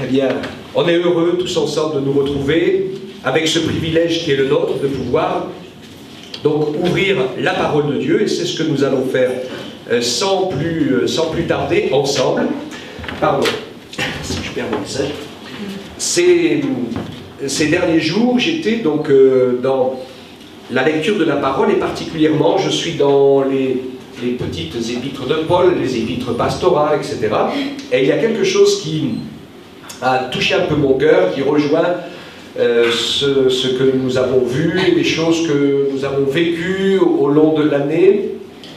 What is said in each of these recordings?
eh bien, on est heureux tous ensemble de nous retrouver avec ce privilège qui est le nôtre de pouvoir donc ouvrir la parole de Dieu, et c'est ce que nous allons faire sans plus tarder ensemble. Pardon, si je perds mon message. Ces derniers jours, j'étais donc dans la lecture de la parole, et particulièrement je suis dans les petites épîtres de Paul, les épîtres pastorales, etc. Et il y a quelque chose qui a touché un peu mon cœur, qui rejoint ce que nous avons vu, et les choses que nous avons vécues au long de l'année,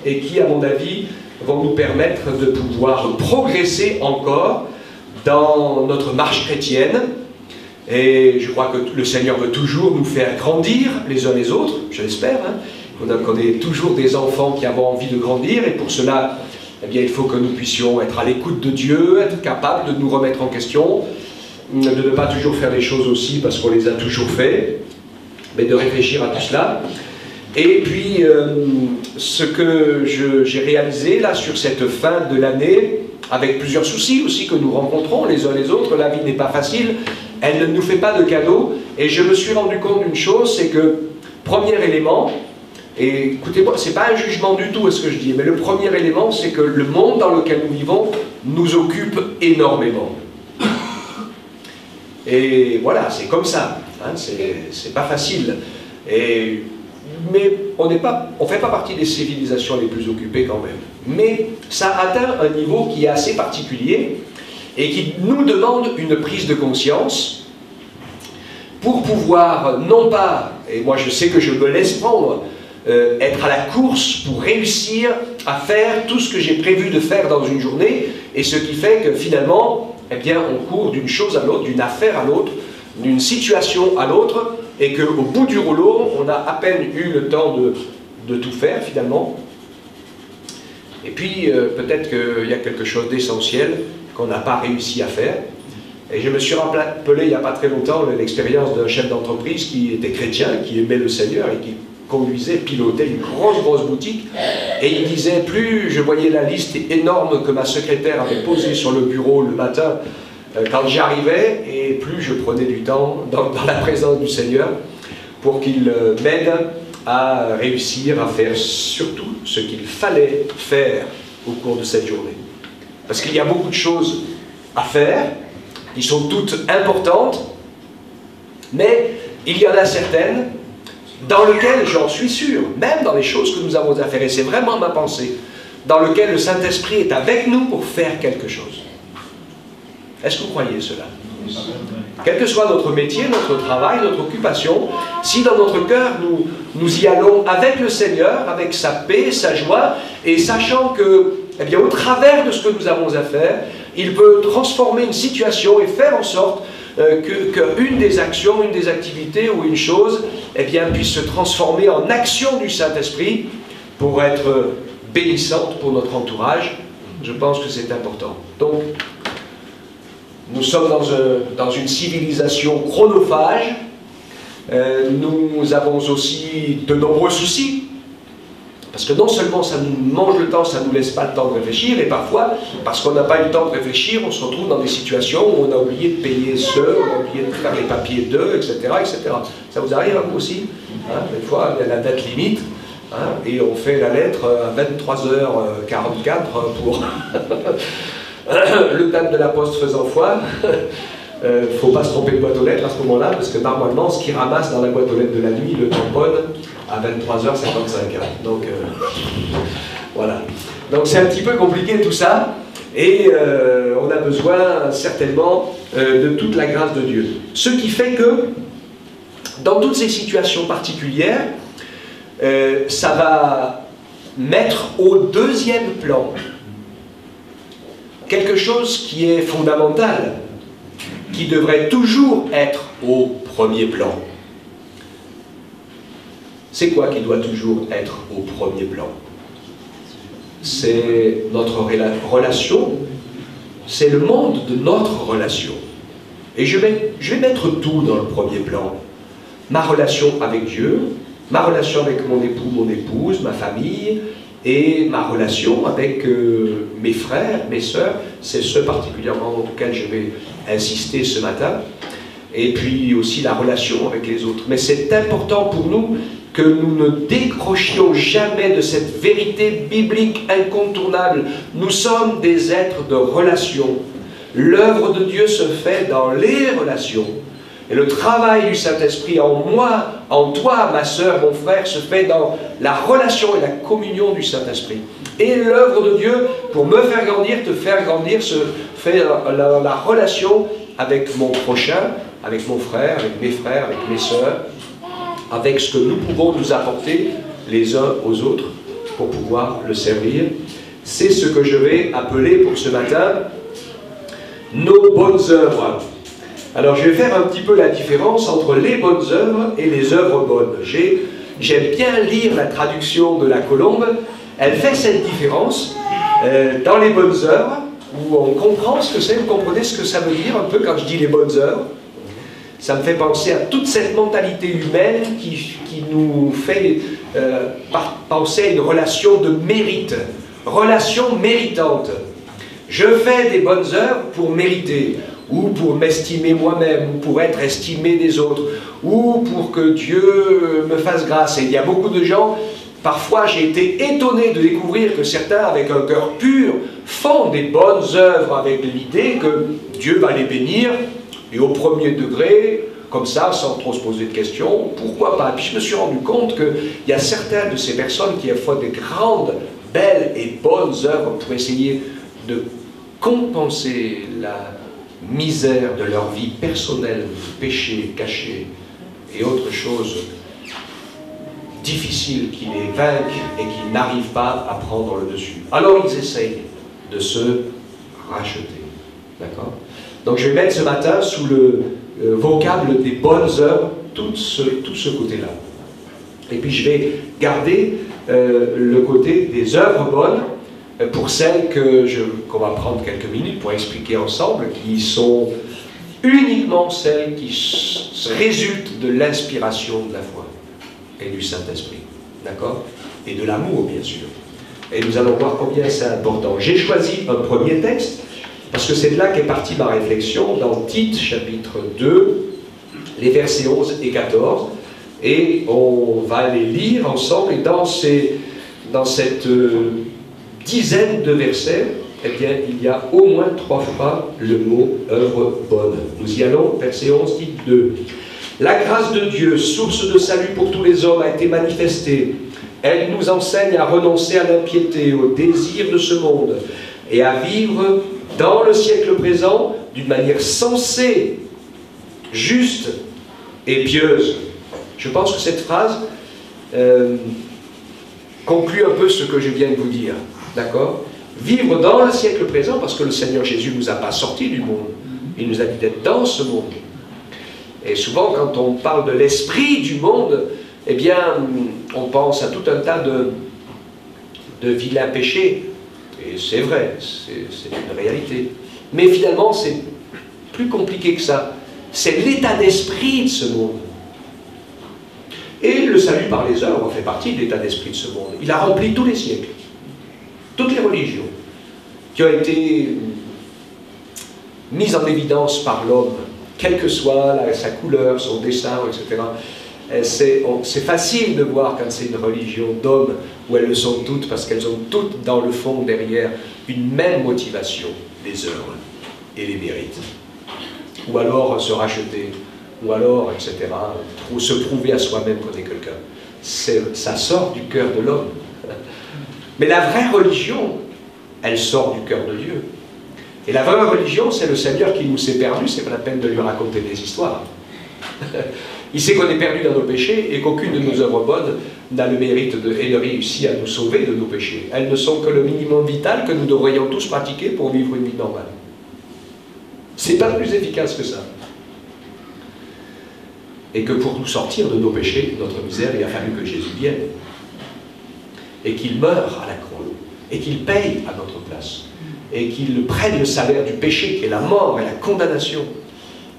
et qui, à mon avis, vont nous permettre de pouvoir progresser encore dans notre marche chrétienne. Et je crois que le Seigneur veut toujours nous faire grandir les uns les autres, je l'espère. On est toujours des enfants qui avons envie de grandir, et pour cela, eh bien, il faut que nous puissions être à l'écoute de Dieu, être capables de nous remettre en question, de ne pas toujours faire les choses aussi parce qu'on les a toujours fait, mais de réfléchir à tout cela. Et puis, ce que j'ai réalisé là sur cette fin de l'année, avec plusieurs soucis aussi que nous rencontrons les uns les autres, la vie n'est pas facile, elle ne nous fait pas de cadeaux, et je me suis rendu compte d'une chose, c'est que, premier élément, et écoutez-moi, c'est pas un jugement du tout à ce que je dis, mais le premier élément, c'est que le monde dans lequel nous vivons nous occupe énormément. Et voilà, c'est comme ça, hein, c'est pas facile. Mais on ne fait pas partie des civilisations les plus occupées quand même. Mais ça atteint un niveau qui est assez particulier et qui nous demande une prise de conscience pour pouvoir, non pas, et moi je sais que je me laisse prendre, être à la course pour réussir à faire tout ce que j'ai prévu de faire dans une journée, et ce qui fait que finalement, eh bien, on court d'une chose à l'autre, d'une affaire à l'autre, d'une situation à l'autre, et qu'au bout du rouleau, on a à peine eu le temps de tout faire finalement. Et puis, peut-être qu'il y a quelque chose d'essentiel qu'on n'a pas réussi à faire. Et je me suis rappelé il n'y a pas très longtemps l'expérience d'un chef d'entreprise qui était chrétien, qui aimait le Seigneur et qui conduisait, pilotait une grosse boutique. Et il disait, plus je voyais la liste énorme que ma secrétaire avait posée sur le bureau le matin, quand j'arrivais, et plus je prenais du temps dans la présence du Seigneur pour qu'il m'aide à réussir à faire surtout ce qu'il fallait faire au cours de cette journée. Parce qu'il y a beaucoup de choses à faire, qui sont toutes importantes, mais il y en a certaines dans lesquelles, j'en suis sûr, même dans les choses que nous avons à faire, et c'est vraiment ma pensée, dans lesquelles le Saint-Esprit est avec nous pour faire quelque chose. Est-ce que vous croyez cela? Quel que soit notre métier, notre travail, notre occupation, si dans notre cœur nous y allons avec le Seigneur, avec sa paix, sa joie, et sachant que, eh bien, au travers de ce que nous avons à faire, il peut transformer une situation et faire en sorte qu'une des actions, une des activités ou une chose, eh bien, puisse se transformer en action du Saint-Esprit pour être bénissante pour notre entourage. Je pense que c'est important. Donc, nous sommes dans une civilisation chronophage. Nous avons aussi de nombreux soucis. Parce que non seulement ça nous mange le temps, ça ne nous laisse pas le temps de réfléchir, et parfois, parce qu'on n'a pas eu le temps de réfléchir, on se retrouve dans des situations où on a oublié de payer ceux, on a oublié de faire les papiers d'eux, etc., etc. Ça vous arrive à vous aussi, hein? Des fois, il y a la date limite, hein, et on fait la lettre à 23h44 pour le date de la poste faisant foi. Il ne faut pas se tromper de boîte aux lettres à ce moment-là, parce que normalement, ce qui ramasse dans la boîte aux lettres de la nuit, le tamponne à 23h55. Donc, voilà. Donc, c'est un petit peu compliqué tout ça, et on a besoin certainement de toute la grâce de Dieu. Ce qui fait que, dans toutes ces situations particulières, ça va mettre au deuxième plan quelque chose qui est fondamental, qui devrait toujours être au premier plan. C'est quoi qui doit toujours être au premier plan? C'est notre relation, c'est le monde de notre relation. Et je vais mettre tout dans le premier plan. Ma relation avec Dieu, ma relation avec mon époux, mon épouse, ma famille, Et ma relation avec mes frères, mes sœurs, c'est ce particulièrement auquel je vais insister ce matin. Et puis aussi la relation avec les autres. Mais c'est important pour nous que nous ne décrochions jamais de cette vérité biblique incontournable. Nous sommes des êtres de relation. L'œuvre de Dieu se fait dans les relations. Et le travail du Saint-Esprit en moi, en toi, ma sœur, mon frère, se fait dans la relation et la communion du Saint-Esprit. Et l'œuvre de Dieu, pour me faire grandir, te faire grandir, se fait dans la relation avec mon prochain, avec mon frère, avec mes frères, avec mes sœurs, avec ce que nous pouvons nous apporter les uns aux autres pour pouvoir le servir. C'est ce que je vais appeler pour ce matin nos bonnes œuvres. Alors je vais faire un petit peu la différence entre les bonnes œuvres et les œuvres bonnes. J'aime bien lire la traduction de la Colombe. Elle fait cette différence dans les bonnes œuvres, où on comprend ce que c'est, vous comprenez ce que ça veut dire un peu quand je dis les bonnes œuvres. Ça me fait penser à toute cette mentalité humaine qui nous fait penser à une relation de mérite, relation méritante. Je fais des bonnes œuvres pour mériter, ou pour m'estimer moi-même, ou pour être estimé des autres, ou pour que Dieu me fasse grâce. Et il y a beaucoup de gens, parfois j'ai été étonné de découvrir que certains, avec un cœur pur, font des bonnes œuvres avec l'idée que Dieu va les bénir, et au premier degré, comme ça, sans trop se poser de questions, pourquoi pas? Puis je me suis rendu compte qu'il y a certaines de ces personnes qui font des grandes, belles et bonnes œuvres pour essayer de compenser la misère de leur vie personnelle, péché caché et autres choses difficiles qui les vainquent et qui n'arrivent pas à prendre le dessus. Alors ils essayent de se racheter. D'accord? Donc je vais mettre ce matin sous le vocable des bonnes œuvres tout ce côté-là. Et puis je vais garder le côté des œuvres bonnes pour celles qu'on va prendre quelques minutes pour expliquer ensemble, qui sont uniquement celles qui résultent de l'inspiration de la foi et du Saint-Esprit, d'accord? Et de l'amour, bien sûr. Et nous allons voir combien c'est important. J'ai choisi un premier texte, parce que c'est de là qu'est partie ma réflexion, dans Tite, chapitre 2, les versets 11 et 14, et on va les lire ensemble, et dans cette dizaine de versets, eh bien, il y a au moins 3 fois le mot « œuvre bonne ». Nous y allons, verset 11, Tite 2. « La grâce de Dieu, source de salut pour tous les hommes, a été manifestée. Elle nous enseigne à renoncer à l'impiété, au désir de ce monde, et à vivre dans le siècle présent d'une manière sensée, juste et pieuse. » Je pense que cette phrase conclut un peu ce que je viens de vous dire. D'accord? Vivre dans le siècle présent, parce que le Seigneur Jésus ne nous a pas sortis du monde. Il nous a dit d'être dans ce monde. Et souvent, quand on parle de l'esprit du monde, eh bien, on pense à tout un tas de vilains péchés. Et c'est vrai, c'est une réalité. Mais finalement, c'est plus compliqué que ça. C'est l'état d'esprit de ce monde. Et le salut par les œuvres fait partie de l'état d'esprit de ce monde. Il a rempli tous les siècles. Toutes les religions qui ont été mises en évidence par l'homme, quelle que soit sa couleur, son dessin, etc. C'est facile de voir quand c'est une religion d'hommes, où elles le sont toutes, parce qu'elles ont toutes dans le fond, derrière, une même motivation, les œuvres et les mérites. Ou alors se racheter, ou alors, etc., ou se prouver à soi-même qu'on est quelqu'un. Ça sort du cœur de l'homme. Mais la vraie religion, elle sort du cœur de Dieu. Et la vraie religion, c'est le Seigneur qui nous s'est perdu, c'est pas la peine de lui raconter des histoires. Il sait qu'on est perdu dans nos péchés et qu'aucune de nos œuvres bonnes n'a le mérite et ne réussit à nous sauver de nos péchés. Elles ne sont que le minimum vital que nous devrions tous pratiquer pour vivre une vie normale. C'est pas plus efficace que ça. Et que pour nous sortir de nos péchés, de notre misère, il a fallu que Jésus vienne. Et qu'il meure à la croix, et qu'il paye à notre place, et qu'il prenne le salaire du péché, qui est la mort et la condamnation,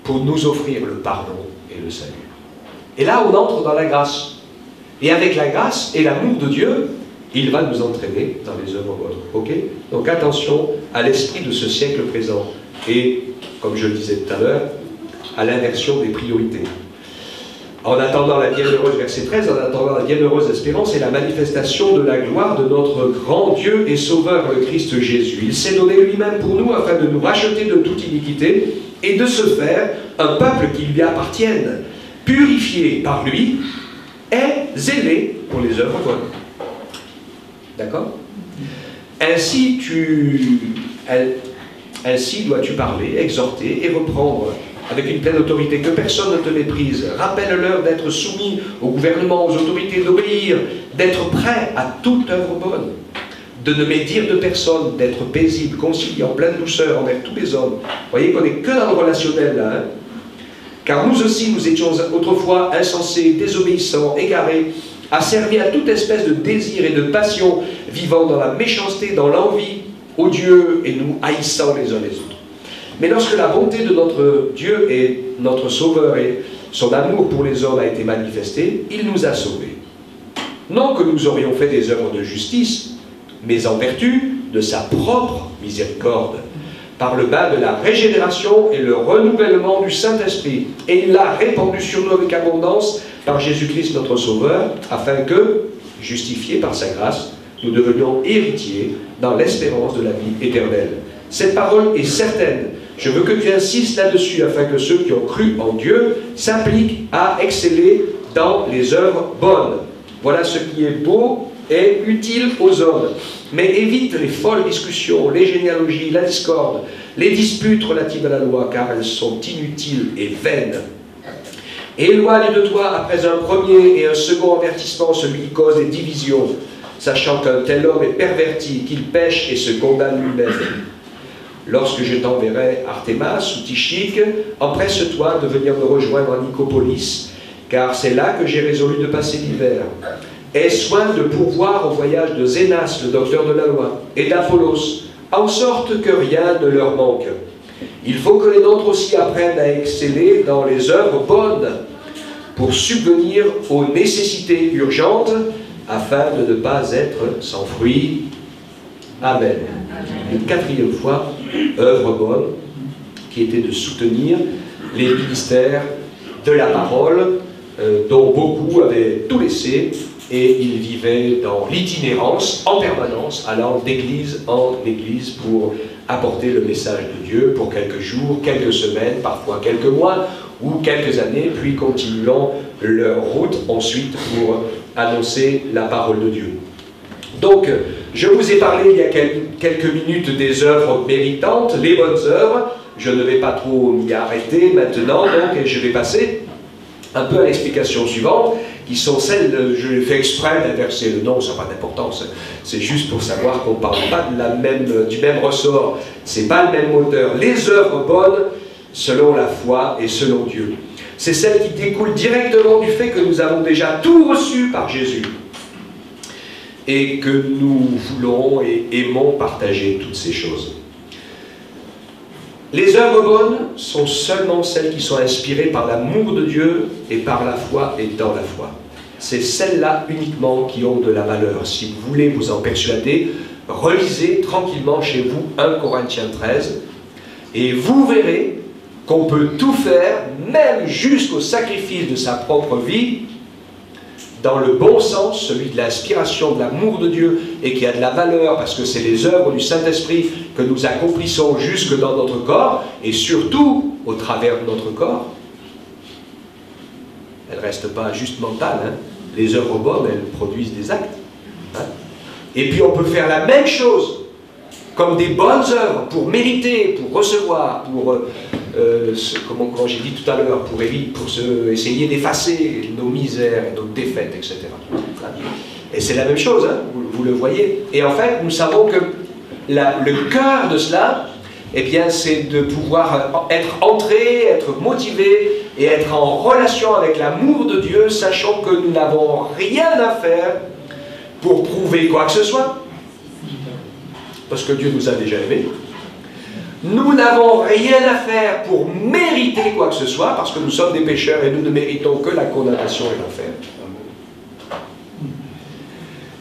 pour nous offrir le pardon et le salut. Et là, on entre dans la grâce. Et avec la grâce et l'amour de Dieu, il va nous entraîner dans les œuvres bonnes. Ok? Donc attention à l'esprit de ce siècle présent. Et, comme je le disais tout à l'heure, à l'inversion des priorités. En attendant la bienheureuse, verset 13, en attendant la bienheureuse espérance et la manifestation de la gloire de notre grand Dieu et Sauveur, le Christ Jésus. Il s'est donné lui-même pour nous afin de nous racheter de toute iniquité et de se faire un peuple qui lui appartienne, purifié par lui et zélé pour les œuvres bonnes. D'accord? Ainsi dois-tu parler, exhorter et reprendre avec une pleine autorité, que personne ne te méprise. Rappelle-leur d'être soumis au gouvernement, aux autorités, d'obéir, d'être prêt à toute œuvre bonne, de ne médire de personne, d'être paisible, conciliant, plein de douceur envers tous les hommes. Vous voyez qu'on n'est que dans le relationnel là. Hein? Car nous aussi, nous étions autrefois insensés, désobéissants, égarés, asservis à toute espèce de désir et de passion, vivant dans la méchanceté, dans l'envie, odieux et nous haïssant les uns les autres. Mais lorsque la bonté de notre Dieu et notre Sauveur et son amour pour les hommes a été manifesté, il nous a sauvés. Non que nous aurions fait des œuvres de justice, mais en vertu de sa propre miséricorde, par le bas de la régénération et le renouvellement du Saint-Esprit. Et il l'a répandu sur nous avec abondance par Jésus-Christ notre Sauveur, afin que, justifiés par sa grâce, nous devenions héritiers dans l'espérance de la vie éternelle. Cette parole est certaine. Je veux que tu insistes là-dessus, afin que ceux qui ont cru en Dieu s'appliquent à exceller dans les œuvres bonnes. Voilà ce qui est beau et utile aux hommes. Mais évite les folles discussions, les généalogies, la discorde, les disputes relatives à la loi, car elles sont inutiles et vaines. Éloigne de toi, après un premier et un second avertissement, celui qui cause des divisions, sachant qu'un tel homme est perverti, qu'il pêche et se condamne lui-même. Lorsque je t'enverrai Artémas ou Tychique, empresse-toi de venir me rejoindre à Nicopolis, car c'est là que j'ai résolu de passer l'hiver. Aie soin de pourvoir au voyage de Zénas, le docteur de la loi, et d'Apollos, en sorte que rien ne leur manque. Il faut que les nôtres aussi apprennent à exceller dans les œuvres bonnes, pour subvenir aux nécessités urgentes, afin de ne pas être sans fruit. Amen. Une quatrième fois, œuvre bonne, qui était de soutenir les ministères de la parole, dont beaucoup avaient tout laissé, et ils vivaient dans l'itinérance en permanence, allant d'église en église pour apporter le message de Dieu pour quelques jours, quelques semaines, parfois quelques mois ou quelques années, puis continuant leur route ensuite pour annoncer la parole de Dieu. Donc, je vous ai parlé il y a quelques minutes des œuvres méritantes, les bonnes œuvres. Je ne vais pas trop m'y arrêter maintenant, donc, et je vais passer un peu à l'explication suivante, qui sont celles, je l'ai fait exprès d'inverser le nom, ça n'a pas d'importance, c'est juste pour savoir qu'on ne parle pas du même ressort, c'est pas le même moteur. Les œuvres bonnes, selon la foi et selon Dieu, c'est celles qui découlent directement du fait que nous avons déjà tout reçu par Jésus, et que nous voulons et aimons partager toutes ces choses. Les œuvres bonnes sont seulement celles qui sont inspirées par l'amour de Dieu et par la foi et dans la foi. C'est celles-là uniquement qui ont de la valeur. Si vous voulez vous en persuader, relisez tranquillement chez vous 1 Corinthiens 13 et vous verrez qu'on peut tout faire, même jusqu'au sacrifice de sa propre vie, dans le bon sens, celui de l'inspiration, de l'amour de Dieu, et qui a de la valeur, parce que c'est les œuvres du Saint-Esprit que nous accomplissons jusque dans notre corps, et surtout au travers de notre corps. Elles ne restent pas juste mentales, hein. Les œuvres bonnes, elles produisent des actes. Hein. Et puis on peut faire la même chose, comme des bonnes œuvres, pour mériter, pour recevoir, pour... comment j'ai dit tout à l'heure, pour essayer d'effacer nos misères et nos défaites, etc. Et c'est la même chose, hein, vous le voyez. Et en fait, nous savons que le cœur de cela, eh bien, c'est de pouvoir être entré, être motivé et être en relation avec l'amour de Dieu, sachant que nous n'avons rien à faire pour prouver quoi que ce soit, parce que Dieu nous a déjà aimés. Nous n'avons rien à faire pour mériter quoi que ce soit, parce que nous sommes des pécheurs et nous ne méritons que la condamnation et l'enfer.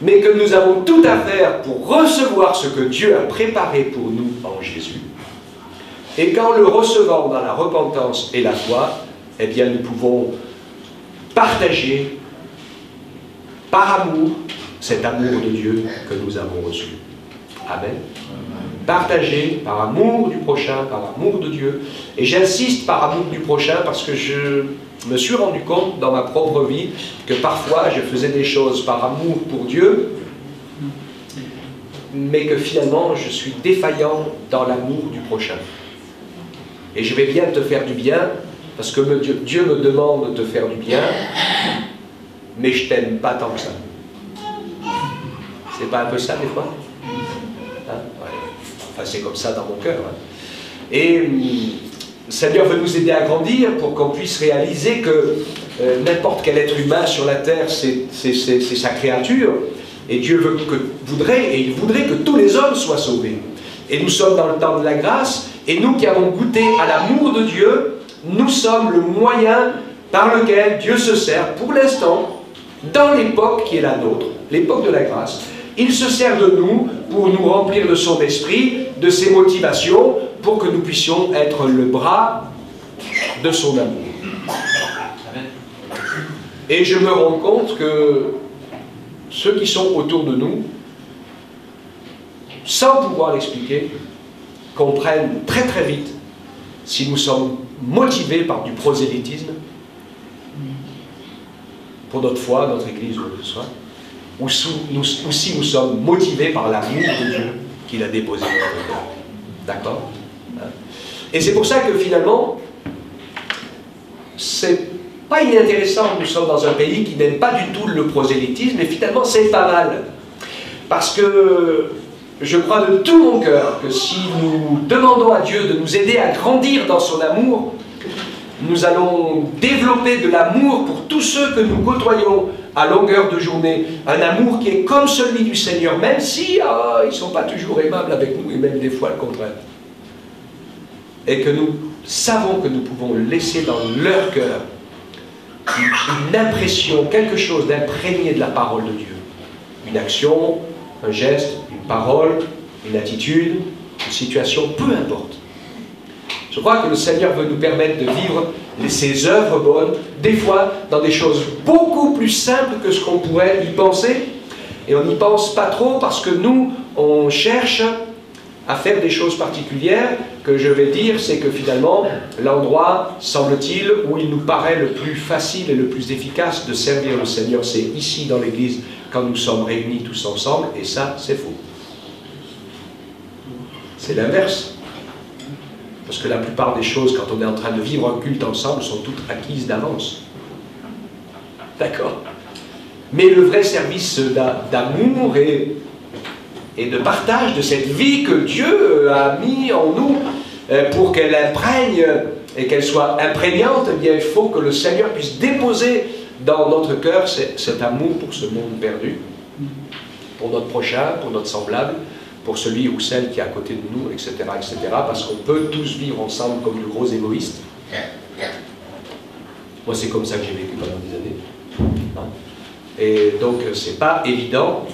mais que nous avons tout à faire pour recevoir ce que Dieu a préparé pour nous en Jésus. Et qu'en le recevant dans la repentance et la foi, eh bien nous pouvons partager par amour cet amour de Dieu que nous avons reçu. Amen. Partager par amour du prochain, par amour de Dieu. Et j'insiste par amour du prochain parce que je me suis rendu compte dans ma propre vie que parfois je faisais des choses par amour pour Dieu, mais que finalement je suis défaillant dans l'amour du prochain. Et je vais bien te faire du bien, parce que Dieu me demande de te faire du bien, mais je t'aime pas tant que ça. C'est pas un peu ça des fois? Hein? Ouais. Enfin, c'est comme ça dans mon cœur. Hein. Et le Seigneur veut nous aider à grandir pour qu'on puisse réaliser que n'importe quel être humain sur la terre, c'est sa créature. Et Dieu il voudrait que tous les hommes soient sauvés. Et nous sommes dans le temps de la grâce, et nous qui avons goûté à l'amour de Dieu, nous sommes le moyen par lequel Dieu se sert pour l'instant, dans l'époque qui est la nôtre, l'époque de la grâce. Il se sert de nous pour nous remplir de son esprit, de ses motivations, pour que nous puissions être le bras de son amour. Et je me rends compte que ceux qui sont autour de nous, sans pouvoir l'expliquer, comprennent très très vite si nous sommes motivés par du prosélytisme, pour notre foi, notre Église ou quoi que ce soit, ou si nous sommes motivés par l'amour de Dieu qu'il a déposé dans notre cœur. D'accord? Et c'est pour ça que finalement, c'est pas inintéressant, nous sommes dans un pays qui n'aime pas du tout le prosélytisme, mais finalement c'est pas mal. Parce que je crois de tout mon cœur que si nous demandons à Dieu de nous aider à grandir dans son amour, nous allons développer de l'amour pour tous ceux que nous côtoyons à longueur de journée. Un amour qui est comme celui du Seigneur, même si ils ne sont pas toujours aimables avec nous, et même des fois le contraire. Et que nous savons que nous pouvons laisser dans leur cœur une impression, quelque chose d'imprégné de la parole de Dieu. Une action, un geste, une parole, une attitude, une situation, peu importe. Je crois que le Seigneur veut nous permettre de vivre ses œuvres bonnes, des fois dans des choses beaucoup plus simples que ce qu'on pourrait y penser. Et on n'y pense pas trop parce que nous, on cherche à faire des choses particulières que je vais dire, c'est que finalement, l'endroit, semble-t-il, où il nous paraît le plus facile et le plus efficace de servir le Seigneur, c'est ici dans l'Église, quand nous sommes réunis tous ensemble, et ça, c'est faux. C'est l'inverse. Parce que la plupart des choses, quand on est en train de vivre un culte ensemble, sont toutes acquises d'avance. D'accord? Mais le vrai service d'amour et de partage de cette vie que Dieu a mis en nous pour qu'elle imprègne et qu'elle soit imprégnante, eh bien, il faut que le Seigneur puisse déposer dans notre cœur cet amour pour ce monde perdu, pour notre prochain, pour notre semblable, pour celui ou celle qui est à côté de nous, etc., etc., parce qu'on peut tous vivre ensemble comme de gros égoïstes. Moi, c'est comme ça que j'ai vécu pendant des années. Et donc, c'est pas évident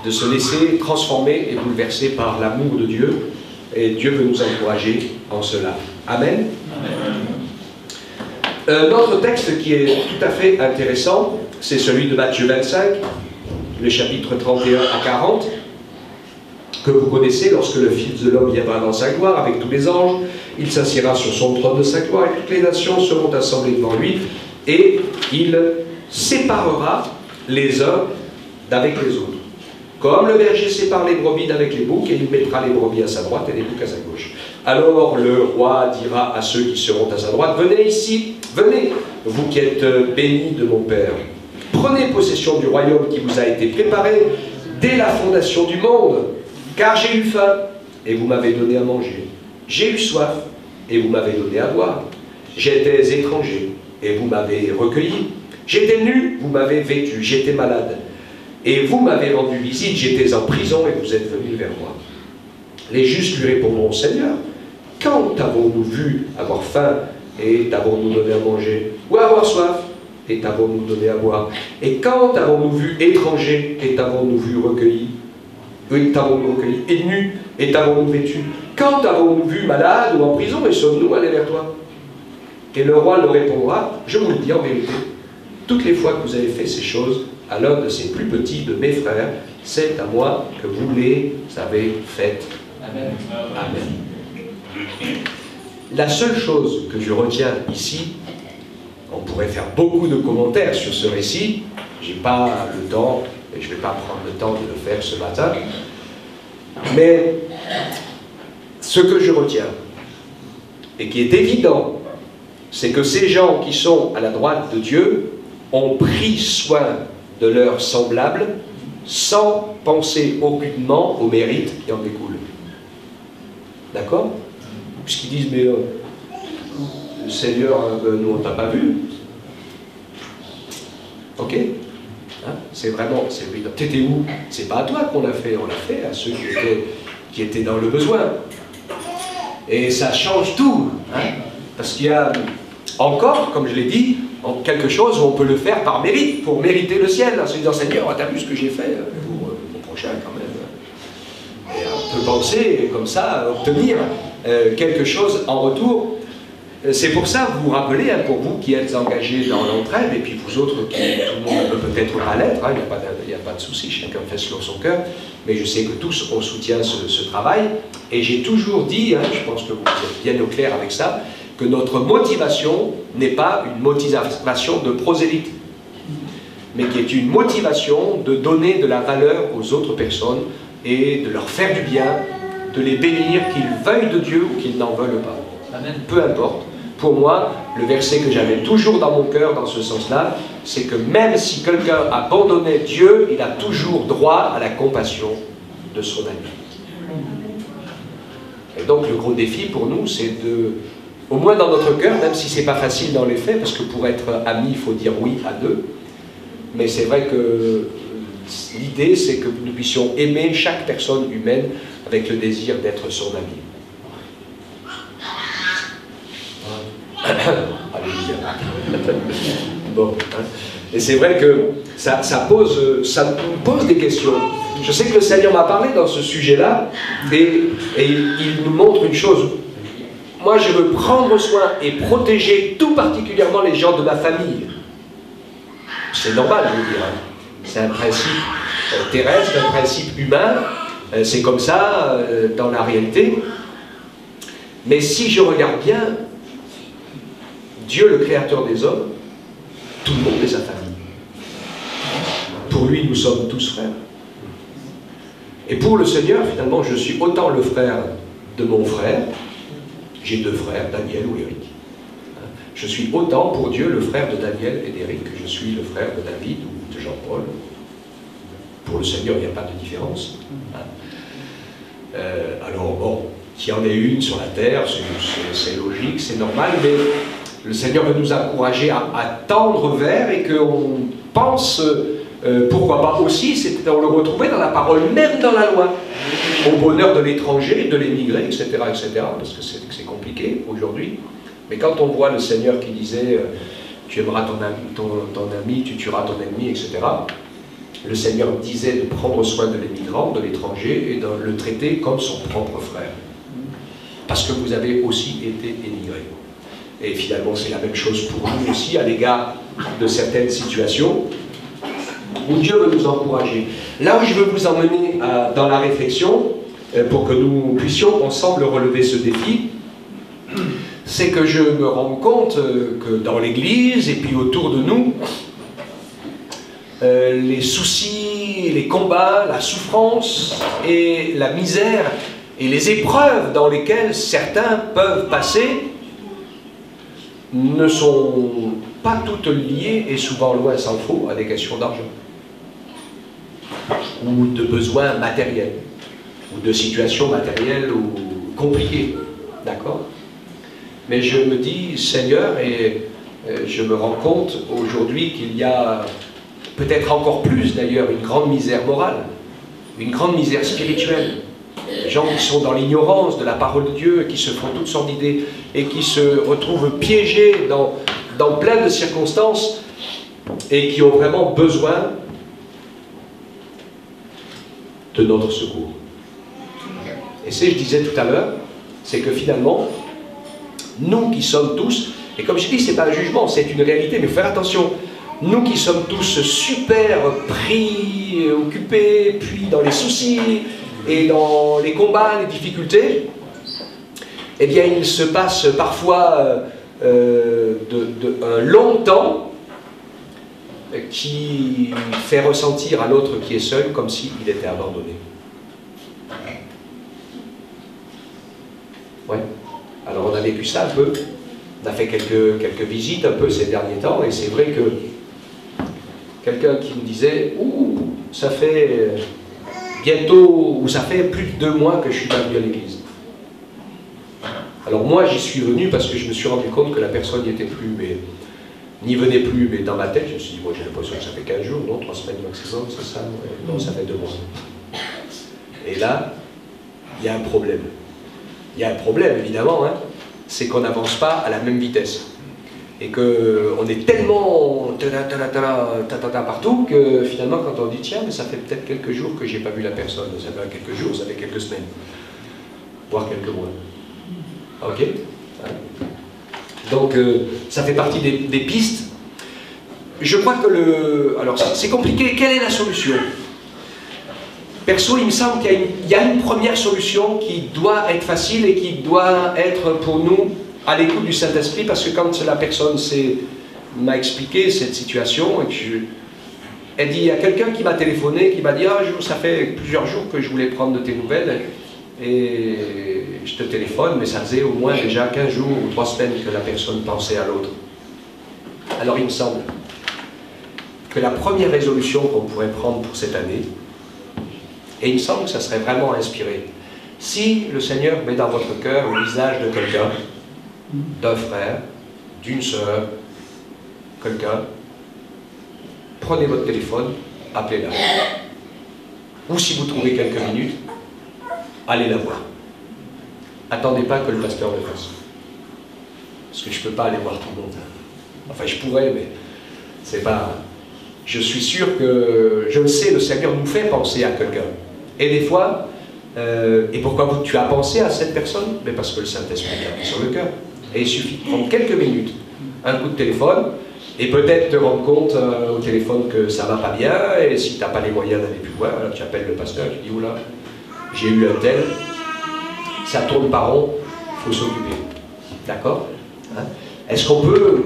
de se laisser transformer et bouleverser par l'amour de Dieu. Et Dieu veut nous encourager en cela. Amen. Un autre texte qui est tout à fait intéressant, c'est celui de Matthieu 25, le chapitre 31 à 40, que vous connaissez. Lorsque le Fils de l'homme viendra dans sa gloire avec tous les anges, il s'assiera sur son trône de sa gloire et toutes les nations seront assemblées devant lui, et il séparera les uns d'avec les autres. Comme le berger sépare les brebis d'avec les boucs, et il mettra les brebis à sa droite et les boucs à sa gauche. Alors le roi dira à ceux qui seront à sa droite, « Venez ici, venez, vous qui êtes bénis de mon Père. Prenez possession du royaume qui vous a été préparé dès la fondation du monde. Car j'ai eu faim, et vous m'avez donné à manger. J'ai eu soif, et vous m'avez donné à boire. J'étais étranger, et vous m'avez recueilli. J'étais nu, vous m'avez vêtu. J'étais malade, et vous m'avez rendu visite. J'étais en prison, et vous êtes venus vers moi. » Les justes lui répondront, « Seigneur, quand avons-nous vu avoir faim, et t'avons-nous donné à manger, ou avoir soif, et t'avons-nous donné à boire? Et quand avons-nous vu étranger, et t'avons-nous vu recueilli? T'avons-nous recueilli, et nu, et t'avons-nous vêtu? Quand avons-nous vu malade ou en prison, et sommes-nous allés vers toi? Et le roi leur répondra, je vous le dis en vérité, toutes les fois que vous avez fait ces choses à l'un de ces plus petits de mes frères, c'est à moi que vous les avez faites. Amen. Amen. La seule chose que je retiens ici, on pourrait faire beaucoup de commentaires sur ce récit, je n'ai pas le temps, et je ne vais pas prendre le temps de le faire ce matin, mais ce que je retiens, et qui est évident, c'est que ces gens qui sont à la droite de Dieu ont pris soin de leurs semblables sans penser aucunement au mérite qui en découle. D'accord? Puisqu'ils disent, mais le Seigneur, nous on t'a pas vu. Ok? Hein? C'est vraiment, t'étais où? C'est pas à toi qu'on l'a fait, on l'a fait à ceux qui étaient dans le besoin. Et ça change tout. Hein? Parce qu'il y a encore, comme je l'ai dit, quelque chose où on peut le faire par mérite, pour mériter le ciel, en se disant, Seigneur, t'as vu ce que j'ai fait pour mon prochain quand même. Et on peut penser comme ça, obtenir quelque chose en retour. C'est pour ça, vous vous rappelez, hein, pour vous qui êtes engagés dans l'entraide, et puis vous autres, qui tout le monde ne peut peut-être pas l'être, hein, il n'y a pas de souci, chacun fait selon son cœur, mais je sais que tous, on soutient ce travail, et j'ai toujours dit, hein, je pense que vous êtes bien au clair avec ça, que notre motivation n'est pas une motivation de prosélyte, mais qui est une motivation de donner de la valeur aux autres personnes et de leur faire du bien, de les bénir, qu'ils veuillent de Dieu ou qu'ils n'en veulent pas. Amen. Peu importe. Pour moi, le verset que j'avais toujours dans mon cœur dans ce sens-là, c'est que même si quelqu'un abandonnait Dieu, il a toujours droit à la compassion de son ami. Et donc le gros défi pour nous, c'est de, au moins dans notre cœur, même si c'est pas facile dans les faits, parce que pour être ami, il faut dire oui à deux, mais c'est vrai que l'idée, c'est que nous puissions aimer chaque personne humaine avec le désir d'être son ami. Alléluia. Bon, hein. Et c'est vrai que ça nous pose des questions. Je sais que le Seigneur m'a parlé dans ce sujet-là, et il nous montre une chose. Moi, je veux prendre soin et protéger tout particulièrement les gens de ma famille. C'est normal, je veux dire. Hein. C'est un principe terrestre, un principe humain. C'est comme ça dans la réalité. Mais si je regarde bien, Dieu, le créateur des hommes, tout le monde est sa famille. Pour lui, nous sommes tous frères. Et pour le Seigneur, finalement, je suis autant le frère de mon frère, j'ai deux frères, Daniel ou Eric. Je suis autant pour Dieu le frère de Daniel et d'Eric que je suis le frère de David ou de Jean-Paul. Pour le Seigneur, il n'y a pas de différence. Alors bon, qu'il y en ait une sur la terre, c'est logique, c'est normal, mais le Seigneur veut nous encourager à tendre vers et qu'on pense, pourquoi pas aussi, c'est de le retrouver dans la parole, même dans la loi, au bonheur de l'étranger, de l'émigré, etc., etc., parce que c'est compliqué aujourd'hui. Mais quand on voit le Seigneur qui disait tu aimeras ton ami, tu tueras ton ennemi, etc., le Seigneur disait de prendre soin de l'immigrant, de l'étranger, et de le traiter comme son propre frère. Parce que vous avez aussi été émigré. Et finalement, c'est la même chose pour nous aussi, à l'égard de certaines situations où Dieu veut nous encourager. Là où je veux vous emmener dans la réflexion, pour que nous puissions ensemble relever ce défi, c'est que je me rends compte que dans l'Église et puis autour de nous, les soucis, les combats, la souffrance et la misère et les épreuves dans lesquelles certains peuvent passer ne sont pas toutes liées, et souvent loin s'en faut, à des questions d'argent ou de besoins matériels ou de situations matérielles ou compliquées, d'accord? Mais je me dis, Seigneur, et je me rends compte aujourd'hui qu'il y a peut-être encore plus d'ailleurs une grande misère morale, une grande misère spirituelle. Des gens qui sont dans l'ignorance de la parole de Dieu, qui se font toutes sortes d'idées et qui se retrouvent piégés dans plein de circonstances et qui ont vraiment besoin de notre secours. Et je disais tout à l'heure, c'est que finalement, nous qui sommes tous, et comme je dis, c'est pas un jugement, c'est une réalité, mais il faut faire attention, nous qui sommes tous super pris, occupés, puis dans les soucis, et dans les combats, les difficultés, eh bien il se passe parfois un long temps qui fait ressentir à l'autre qui est seul comme s'il était abandonné. Ouais. Alors on a vécu ça un peu, on a fait quelques visites un peu ces derniers temps, et c'est vrai que quelqu'un qui me disait « Ouh, ça fait bientôt, ou ça fait plus de 2 mois que je suis pas venu à l'église. » Alors moi j'y suis venu parce que je me suis rendu compte que la personne n'y était plus, mais n'y venait plus, mais dans ma tête je me suis dit, moi j'ai l'impression que ça fait 15 jours, non, 3 semaines maximum, c'est ça? Ouais, non, ça fait 2 mois. Et là, il y a un problème. Il y a un problème, évidemment, hein, c'est qu'on n'avance pas à la même vitesse. Et qu'on est tellement partout que finalement, quand on dit tiens, mais ça fait peut-être quelques jours que j'ai pas vu la personne, ça fait quelques jours, ça fait quelques semaines, voire quelques mois. Ok? Donc, ça fait partie des pistes. Je crois que alors, c'est compliqué. Quelle est la solution? Perso, il me semble qu'il y a une première solution qui doit être facile et qui doit être pour nous à l'écoute du Saint-Esprit, parce que quand la personne m'a expliqué cette situation, et que elle dit, il y a quelqu'un qui m'a téléphoné, qui m'a dit, ah, ça fait plusieurs jours que je voulais prendre de tes nouvelles, et je te téléphone, mais ça faisait au moins déjà 15 jours ou 3 semaines que la personne pensait à l'autre. Alors il me semble que la première résolution qu'on pourrait prendre pour cette année, et il me semble que ça serait vraiment inspiré, si le Seigneur met dans votre cœur le visage de quelqu'un, d'un frère, d'une sœur, quelqu'un, prenez votre téléphone, appelez-la. Ou si vous trouvez quelques minutes, allez la voir. Attendez pas que le pasteur le fasse. Parce que je ne peux pas aller voir tout le monde. Enfin, je pourrais, mais c'est pas... Je suis sûr que, je le sais, le Seigneur nous fait penser à quelqu'un. Et des fois, et pourquoi tu as pensé à cette personne? Mais parce que le Saint-Esprit l'a mis sur le cœur. Et il suffit de prendre quelques minutes, un coup de téléphone, et peut-être te rendre compte au téléphone que ça va pas bien, et si tu n'as pas les moyens d'aller plus loin, alors tu appelles le pasteur, tu dis, oula, j'ai eu un tel, ça tourne pas rond, il faut s'occuper. D'accord? Hein? Est-ce qu'on peut,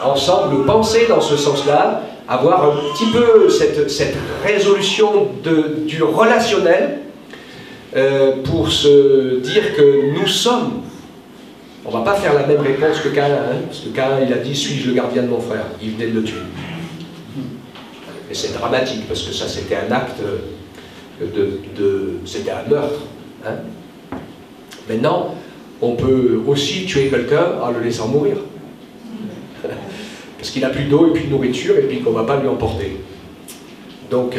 ensemble, penser dans ce sens-là, avoir un petit peu cette résolution du relationnel pour se dire que nous sommes. On ne va pas faire la même réponse que Caïn, hein, parce que Caïn, il a dit « Suis-je le gardien de mon frère ?» Il venait de le tuer. Et c'est dramatique, parce que ça, c'était un acte c'était un meurtre. Hein. Maintenant, on peut aussi tuer quelqu'un en le laissant mourir. Parce qu'il n'a plus d'eau et plus de nourriture, et puis qu'on ne va pas lui emporter. Donc,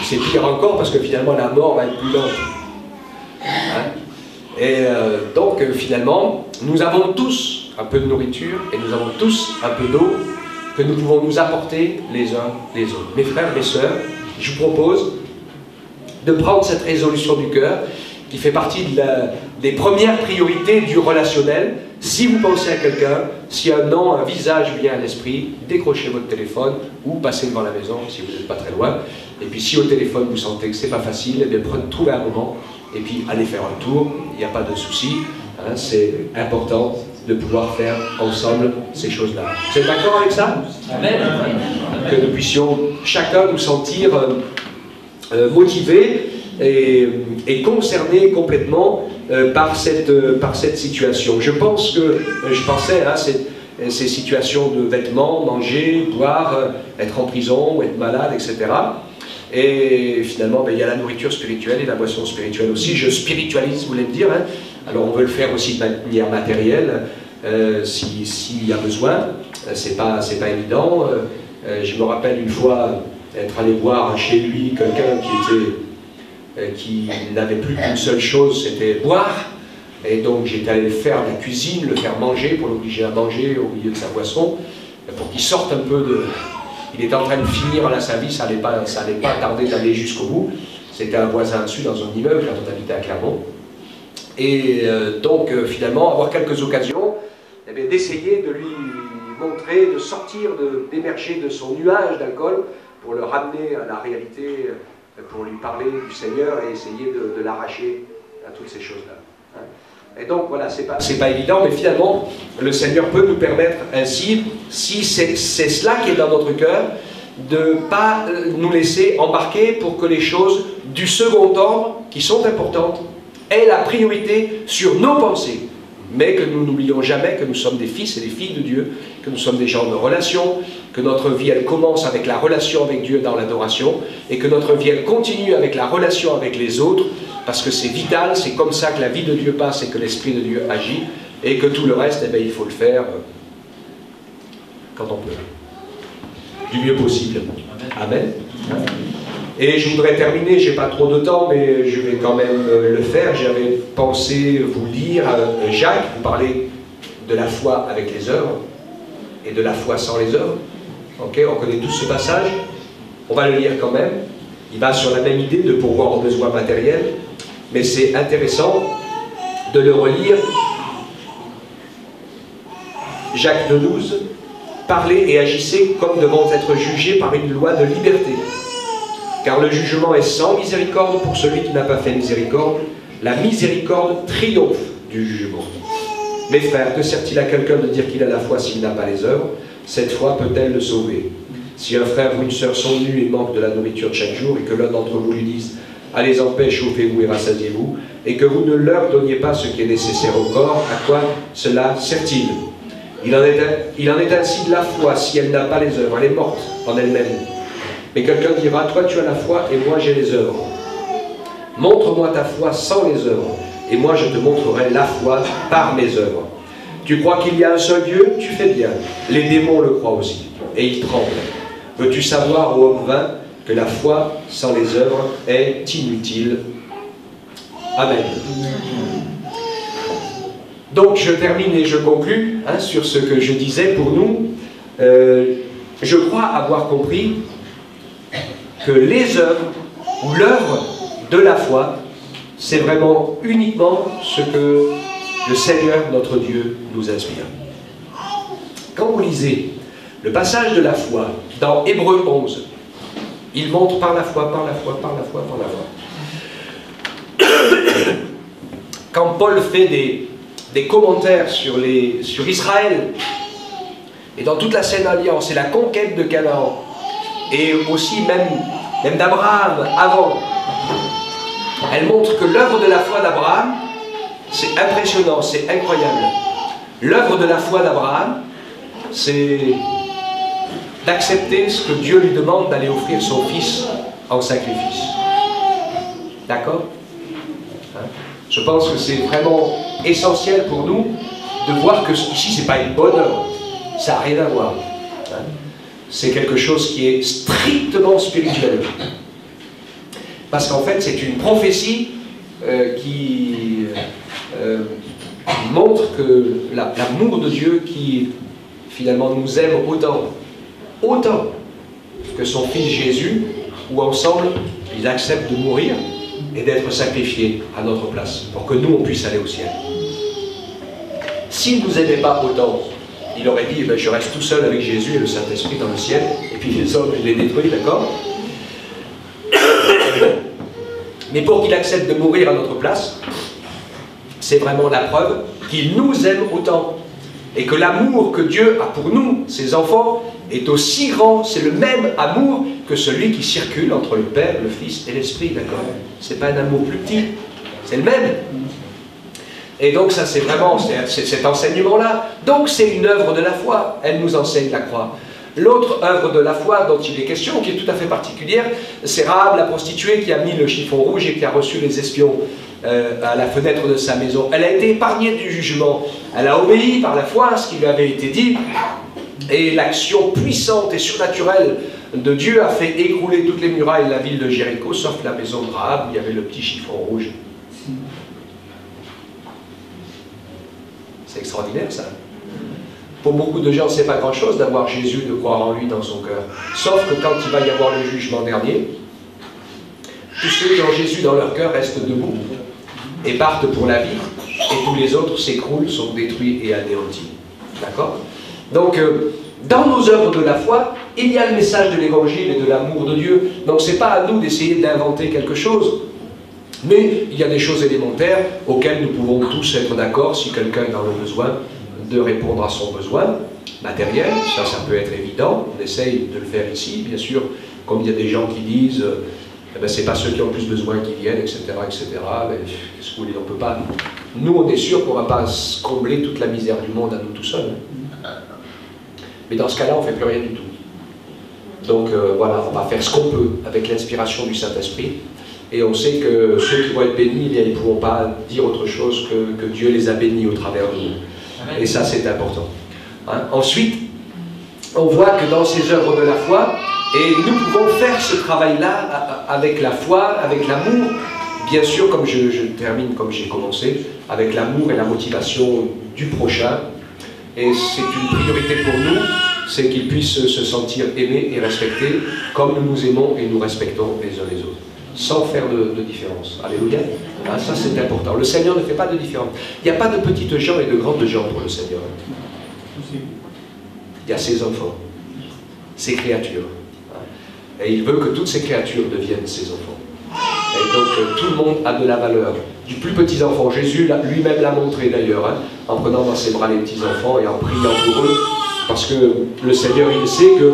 c'est pire encore, parce que finalement, la mort va être plus lente. Hein. Et donc, finalement, nous avons tous un peu de nourriture, et nous avons tous un peu d'eau, que nous pouvons nous apporter les uns les autres. Mes frères, mes sœurs, je vous propose de prendre cette résolution du cœur, qui fait partie des premières priorités du relationnel. Si vous pensez à quelqu'un, si un nom, un visage vient à l'esprit, décrochez votre téléphone ou passez devant la maison si vous n'êtes pas très loin. Et puis si au téléphone vous sentez que c'est pas facile, eh bien trouvez un moment et puis allez faire un tour, il n'y a pas de souci. Hein, c'est important de pouvoir faire ensemble ces choses-là. Vous êtes d'accord avec ça? Amen. Que nous puissions chacun nous sentir motivés et concernés complètement par cette situation. Je pense que, je pensais à ces situations de vêtements, manger, boire, être en prison, être malade, etc. Et finalement, il y a la nourriture spirituelle et la boisson spirituelle aussi. Je spiritualise, vous voulez me dire. Hein. Alors on veut le faire aussi de manière matérielle, s'il y a besoin. C'est pas évident. Je me rappelle une fois être allé voir chez lui quelqu'un qui n'avait plus qu'une seule chose, c'était boire. Et donc j'étais allé faire la cuisine, le faire manger, pour l'obliger à manger au milieu de sa boisson, pour qu'il sorte un peu Il était en train de finir la service, ça n'allait pas tarder d'aller jusqu'au bout. C'était un voisin dessus dans un immeuble quand on habitait à Clermont. Et donc finalement, avoir quelques occasions eh d'essayer de lui montrer, de sortir, d'émerger de son nuage d'alcool pour le ramener à la réalité, pour lui parler du Seigneur et essayer de l'arracher à toutes ces choses-là. Hein. Et donc voilà, c'est pas évident, mais finalement, le Seigneur peut nous permettre ainsi, si c'est cela qui est dans notre cœur, de ne pas nous laisser embarquer pour que les choses du second ordre, qui sont importantes, aient la priorité sur nos pensées. Mais que nous n'oublions jamais que nous sommes des fils et des filles de Dieu, que nous sommes des gens de relation, que notre vie, elle commence avec la relation avec Dieu dans l'adoration, et que notre vie, elle continue avec la relation avec les autres, parce que c'est vital, c'est comme ça que la vie de Dieu passe et que l'Esprit de Dieu agit, et que tout le reste, eh bien, il faut le faire quand on peut. Du mieux possible. Amen. Et je voudrais terminer, je n'ai pas trop de temps, mais je vais quand même le faire. J'avais pensé vous lire Jacques, vous parlez de la foi avec les œuvres, et de la foi sans les œuvres. Okay, on connaît tous ce passage, on va le lire quand même. Il va sur la même idée de pourvoir aux besoins matériels, mais c'est intéressant de le relire. Jacques 2,12, parlez et agissez comme devant être jugés par une loi de liberté. Car le jugement est sans miséricorde pour celui qui n'a pas fait miséricorde. La miséricorde triomphe du jugement. Mes frères, que sert-il à quelqu'un de dire qu'il a la foi s'il n'a pas les œuvres? Cette foi peut-elle le sauver? Si un frère ou une sœur sont nus et manquent de la nourriture de chaque jour, et que l'un d'entre vous lui dise « Allez en paix, chauffez-vous et rassasiez-vous », et que vous ne leur donniez pas ce qui est nécessaire au corps, à quoi cela sert-il? Il en est ainsi de la foi, si elle n'a pas les œuvres, elle est morte en elle-même. Mais quelqu'un dira, toi tu as la foi et moi j'ai les œuvres. Montre-moi ta foi sans les œuvres, et moi je te montrerai la foi par mes œuvres. Tu crois qu'il y a un seul Dieu? Tu fais bien. Les démons le croient aussi, et ils tremblent. Veux-tu savoir, ô homme vain, que la foi sans les œuvres est inutile? Amen. Donc je termine et je conclus sur ce que je disais pour nous. Je crois avoir compris que les œuvres, ou l'œuvre de la foi, c'est vraiment uniquement ce que le Seigneur, notre Dieu, nous inspire. Quand vous lisez le passage de la foi dans Hébreux 11, il montre par la foi, par la foi, par la foi, par la foi. Quand Paul fait des commentaires sur Israël, et dans toute la Sainte Alliance, et la conquête de Canaan, et aussi même d'Abraham avant, elle montre que l'œuvre de la foi d'Abraham, c'est impressionnant, c'est incroyable. L'œuvre de la foi d'Abraham, c'est d'accepter ce que Dieu lui demande d'aller offrir son fils en sacrifice. D'accord? Je pense que c'est vraiment essentiel pour nous de voir que ici, ce n'est pas une bonne œuvre. Ça n'a rien à voir. C'est quelque chose qui est strictement spirituel. Parce qu'en fait, c'est une prophétie qui montre que l'amour de Dieu qui, finalement, nous aime autant que son Fils Jésus, où ensemble, ils acceptent de mourir et d'être sacrifiés à notre place, pour que nous, on puisse aller au ciel. S'il ne nous aimait pas autant, il aurait dit, je reste tout seul avec Jésus et le Saint-Esprit dans le ciel, et puis les hommes, je les détruis, d'accord? Mais pour qu'il accepte de mourir à notre place, c'est vraiment la preuve qu'il nous aime autant. Et que l'amour que Dieu a pour nous, ses enfants, est aussi grand, c'est le même amour que celui qui circule entre le Père, le Fils et l'Esprit, d'accord? C'est pas un amour plus petit, c'est le même. Et donc ça c'est vraiment cet enseignement-là. Donc c'est une œuvre de la foi, elle nous enseigne la croix. L'autre œuvre de la foi dont il est question, qui est tout à fait particulière, c'est Rahab la prostituée qui a mis le chiffon rouge et qui a reçu les espions à la fenêtre de sa maison. Elle a été épargnée du jugement. Elle a obéi par la foi à ce qui lui avait été dit. Et l'action puissante et surnaturelle de Dieu a fait écrouler toutes les murailles de la ville de Jéricho, sauf la maison de Rahab où il y avait le petit chiffon rouge. C'est extraordinaire ça. Pour beaucoup de gens, c'est pas grand-chose d'avoir Jésus, de croire en lui dans son cœur. Sauf que quand il va y avoir le jugement dernier, tous ceux qui ont Jésus dans leur cœur restent debout et partent pour la vie, et tous les autres s'écroulent, sont détruits et anéantis. D'accord? Donc, dans nos œuvres de la foi, il y a le message de l'évangile et de l'amour de Dieu. Donc, ce n'est pas à nous d'essayer d'inventer quelque chose, mais il y a des choses élémentaires auxquelles nous pouvons tous être d'accord si quelqu'un est dans le besoin de répondre à son besoin matériel. Ça peut être évident. On essaye de le faire ici, bien sûr, comme il y a des gens qui disent eh ben, c'est pas ceux qui ont plus besoin qui viennent, etc. etc. Mais qu'est-ce que vous voulez, on peut pas. Nous, on est sûr qu'on ne va pas combler toute la misère du monde à nous tout seuls. Mais dans ce cas-là, on ne fait plus rien du tout. Donc voilà, on va faire ce qu'on peut avec l'inspiration du Saint-Esprit. Et on sait que ceux qui vont être bénis, eh bien, ils ne pourront pas dire autre chose que Dieu les a bénis au travers de nous. Et ça, c'est important. Hein? Ensuite, on voit que dans ces œuvres de la foi, et nous pouvons faire ce travail-là avec la foi, avec l'amour, bien sûr, comme je termine comme j'ai commencé, avec l'amour et la motivation du prochain. Et c'est une priorité pour nous, c'est qu'ils puissent se sentir aimés et respectés, comme nous nous aimons et nous respectons les uns les autres, sans faire de différence. Alléluia. Ah, ça c'est important. Le Seigneur ne fait pas de différence. Il n'y a pas de petites gens et de grandes gens pour le Seigneur. Il y a ses enfants, ses créatures. Et il veut que toutes ces créatures deviennent ses enfants. Et donc tout le monde a de la valeur. Du plus petit enfant, Jésus lui-même l'a montré d'ailleurs, hein, en prenant dans ses bras les petits enfants et en priant pour eux. Parce que le Seigneur, il sait que,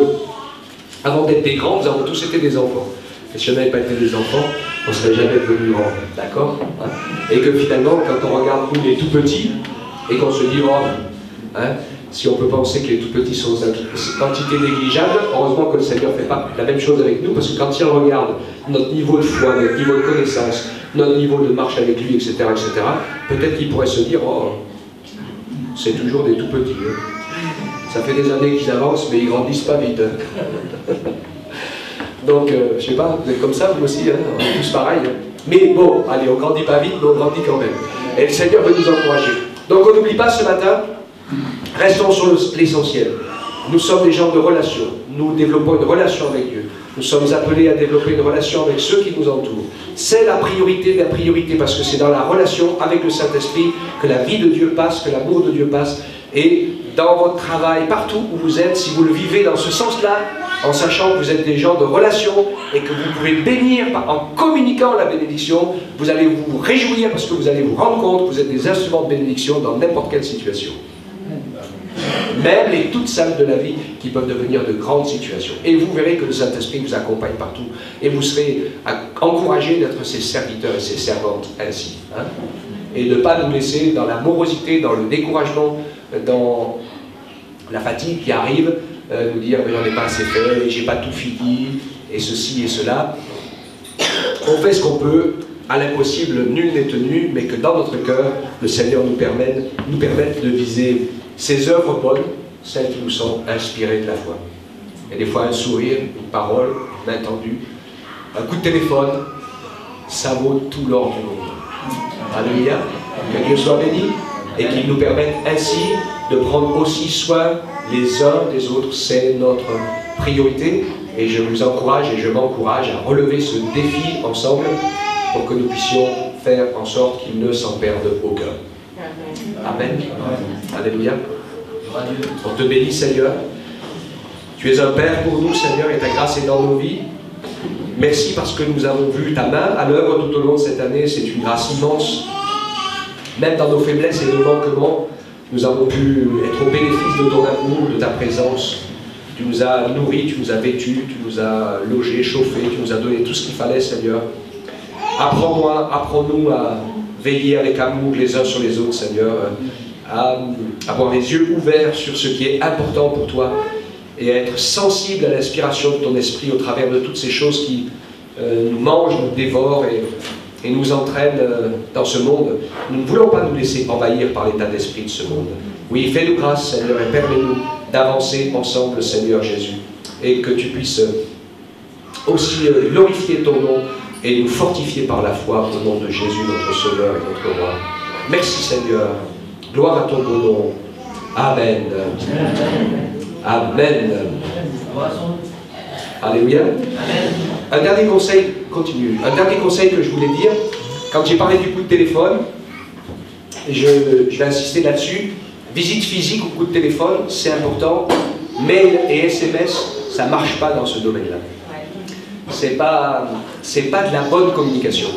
avant d'être des grands, nous avons tous été des enfants. Et si on n'avait pas été des enfants, on ne serait jamais devenus grands. D'accord, hein? Et que finalement, quand on regarde nous les tout petits, et qu'on se dit, oh, hein, si on peut penser que les tout petits sont une quantité négligeable, heureusement que le Seigneur ne fait pas la même chose avec nous, parce que quand il regarde notre niveau de foi, notre niveau de connaissance, notre niveau de marche avec lui, etc., peut-être qu'il pourrait se dire, oh, c'est toujours des tout petits. Hein. Ça fait des années qu'ils avancent, mais ils ne grandissent pas vite. Hein. Donc, je ne sais pas, vous êtes comme ça, vous aussi, hein, on est tous pareils. Hein. Mais bon, allez, on ne grandit pas vite, mais on grandit quand même. Et le Seigneur veut nous encourager. Donc, on n'oublie pas ce matin, restons sur l'essentiel. Nous sommes des gens de relation. Nous développons une relation avec Dieu. Nous sommes appelés à développer une relation avec ceux qui nous entourent. C'est la priorité de la priorité, parce que c'est dans la relation avec le Saint-Esprit que la vie de Dieu passe, que l'amour de Dieu passe. Et dans votre travail, partout où vous êtes, si vous le vivez dans ce sens-là, en sachant que vous êtes des gens de relation et que vous pouvez bénir en communiquant la bénédiction, vous allez vous réjouir parce que vous allez vous rendre compte que vous êtes des instruments de bénédiction dans n'importe quelle situation. Même les toutes simples de la vie qui peuvent devenir de grandes situations. Et vous verrez que le Saint-Esprit vous accompagne partout. Et vous serez encouragés d'être ses serviteurs et ses servantes ainsi. Hein? Et de ne pas nous laisser dans la morosité, dans le découragement, dans la fatigue qui arrive, nous dire mais j'en ai pas assez fait, j'ai pas tout fini, et ceci et cela. On fait ce qu'on peut, à l'impossible, nul n'est tenu, mais que dans notre cœur, le Seigneur nous permette de viser ces œuvres bonnes, celles qui nous sont inspirées de la foi. Et des fois un sourire, une parole, une main tendue, un coup de téléphone, ça vaut tout l'or du monde. Alléluia. Que Dieu soit béni et qu'il nous permette ainsi de prendre aussi soin les uns des autres. C'est notre priorité et je vous encourage et je m'encourage à relever ce défi ensemble pour que nous puissions faire en sorte qu'il ne s'en perde aucun. Amen. Alléluia. On te bénit, Seigneur. Tu es un Père pour nous, Seigneur, et ta grâce est dans nos vies. Merci parce que nous avons vu ta main à l'œuvre tout au long de cette année. C'est une grâce immense. Même dans nos faiblesses et nos manquements, nous avons pu être au bénéfice de ton amour, de ta présence. Tu nous as nourris, tu nous as vêtus, tu nous as logés, chauffés, tu nous as donné tout ce qu'il fallait, Seigneur. Apprends-nous à veiller avec amour les uns sur les autres, Seigneur, à avoir les yeux ouverts sur ce qui est important pour toi et à être sensible à l'inspiration de ton esprit au travers de toutes ces choses qui nous mangent, nous dévorent et nous entraînent dans ce monde. Nous ne voulons pas nous laisser envahir par l'état d'esprit de ce monde. Oui, fais-nous grâce, Seigneur, et permets-nous d'avancer ensemble, Seigneur Jésus, et que tu puisses aussi glorifier ton nom et nous fortifier par la foi au nom de Jésus, notre Sauveur et notre Roi. Merci, Seigneur. Gloire à ton beau nom. Amen. Amen. Alléluia. Un dernier conseil, continue. Un dernier conseil que je voulais dire, quand j'ai parlé du coup de téléphone, je vais insister là-dessus. Visite physique ou coup de téléphone, c'est important. Mail et SMS, ça ne marche pas dans ce domaine-là. C'est pas de la bonne communication.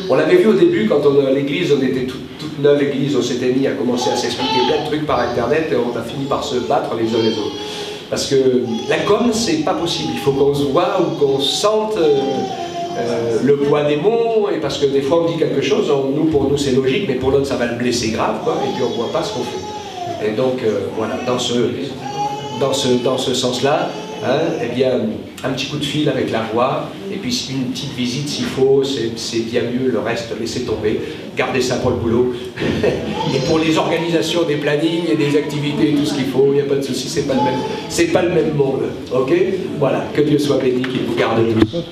On l'avait vu au début, quand l'église, on était toute neuve église, on s'était mis à commencer à s'expliquer plein de trucs par Internet et on a fini par se battre les uns les autres. Parce que la com, c'est pas possible. Il faut qu'on se voit ou qu'on sente le poids des mots, et parce que des fois on dit quelque chose, pour nous c'est logique, mais pour l'autre ça va le blesser grave, quoi, et puis on ne voit pas ce qu'on fait. Et donc voilà, dans ce sens-là, hein, eh bien, un petit coup de fil avec la voix, et puis une petite visite s'il faut, c'est bien mieux, le reste, laissez tomber, gardez ça pour le boulot. Et pour les organisations des plannings et des activités, tout ce qu'il faut, il n'y a pas de souci, c'est pas le même monde. Ok? Voilà, que Dieu soit béni, qu'il vous garde tous.